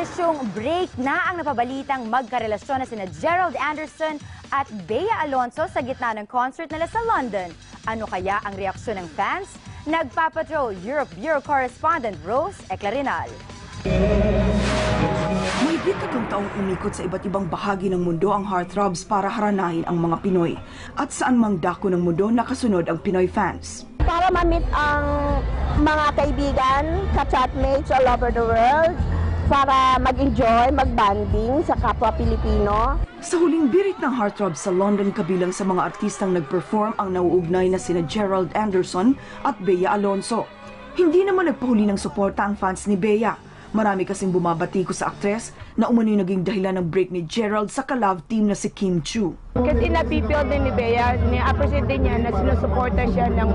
isyung break na ang napabalitang magkarelasyon na sina Gerald Anderson at Bea Alonzo sa gitna ng concert nila sa London. Ano kaya ang reaksyon ng fans? Nagpapatrol Europe Bureau Correspondent Rose Eclarinal. Mahigit 3 taong umikot sa iba't ibang bahagi ng mundo ang heartthrobs para haranahin ang mga Pinoy. At saan mang dako ng mundo nakasunod ang Pinoy fans. Para ma-meet ang mga kaibigan, ka-chatmates all over the world, para mag-enjoy, mag-banding sa kapwa Pilipino. Sa huling birit ng heartthrobs sa London, kabilang sa mga artistang nag-perform ang nauugnay na sina Gerald Anderson at Bea Alonzo. Hindi naman nagpahuli ng suporta ang fans ni Bea. Marami kasing bumabatiko sa aktres na umano'y naging dahilan ng break ni Gerald sa ka-love team na si Kim Chiu. Kasi na-feel din ni Bea, ni-appreciate din niya na sinusuporta siya ng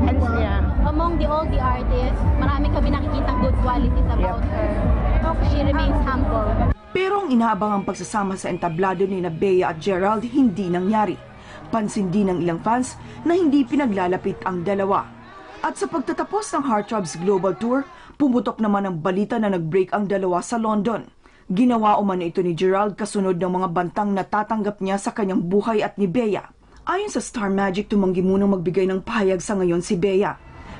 fans niya. Among all the artists, marami kami nakikita good qualities about her. She remains humble. Pero ang inaabangang pagsasama sa entablado ni na Bea at Gerald hindi nangyari. Pansin din ng ilang fans na hindi pinaglalapit ang dalawa. At sa pagtatapos ng Heartthrobs Global Tour, pumutok naman ang balita na nag-break ang dalawa sa London. Ginawa umano ito ni Gerald kasunod ng mga bantang natatanggap niya sa kanyang buhay at ni Bea. Ayon sa Star Magic, tumanggi munang magbigay ng pahayag sa ngayon si Bea.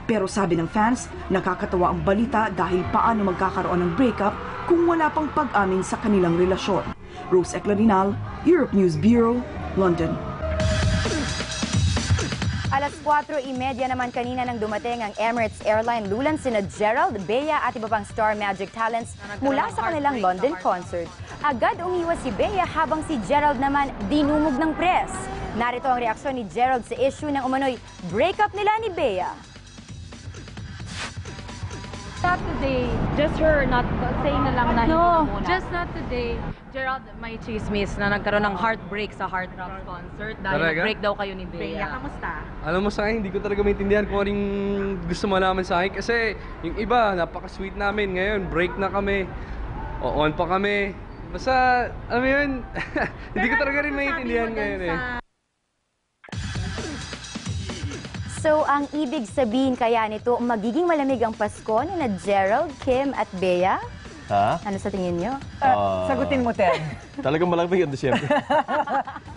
Pero sabi ng fans, nakakatawa ang balita dahil paano magkakaroon ng breakup kung wala pang pag-amin sa kanilang relasyon. Rose Eclarinal, Europe News Bureau, London. Alas 4:30 naman kanina nang dumating ang Emirates Airline lulan sina Gerald, Bea at iba pang Star Magic talents mula sa kanilang London concert. Agad umiwas si Bea habang si Gerald naman dinungog ng press. Narito ang reaksyon ni Gerald sa issue ng umano'y breakup nila ni Bea. Not today. Just her not saying na lang na hindi na muna. Just not today. Gerald, may chismis na nagkaroon ng heartbreak sa Heartthrobs concert dahil nag-break daw kayo ni Bea. Kamusta? Alam mo sa akin, hindi ko talaga maintindihan kung anong gusto malaman sa akin. Kasi yung iba, napaka-sweet namin. Ngayon, break na kami. O on pa kami. Basta, alam mo yun, hindi ko talaga rin maintindihan ngayon eh. So, ang ibig sabihin kaya nito, magiging malamig ang Pasko ni na Gerald, Kim at Bea? Ha? Ano sa tingin nyo? Sagutin mo, Ted. Talagang malamig ang Disyembre.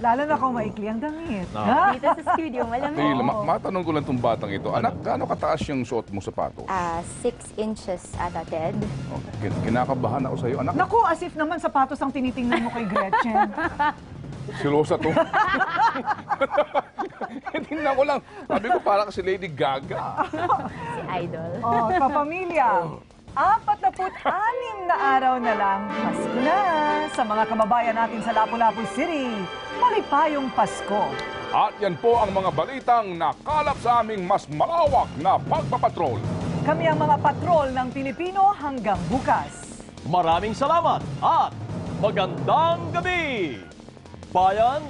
Lalo na kung maikli ang damit. Dito sa studio, malamig. Matanong ko lang itong batang ito. Anak, gaano kataas yung suot mong sapatos? 6 inches ata, Ted. Kinakabahan ako sa'yo, anak. Naku, as if naman sapatos ang tinitingnan mo kay Gretchen. Silosa to. Tingnan ko lang. Sabi ko para kasi Lady Gaga. Si Idol. Oh, kapamilya. 46 na araw na lang, Pasko na. Sa mga kababayan natin sa Lapu-Lapu City, malipayong Pasko. At yan po ang mga balitang nakalap sa aming mas malawak na pagpapatrol. Kami ang mga patrol ng Pilipino hanggang bukas. Maraming salamat at magandang gabi, Bayan!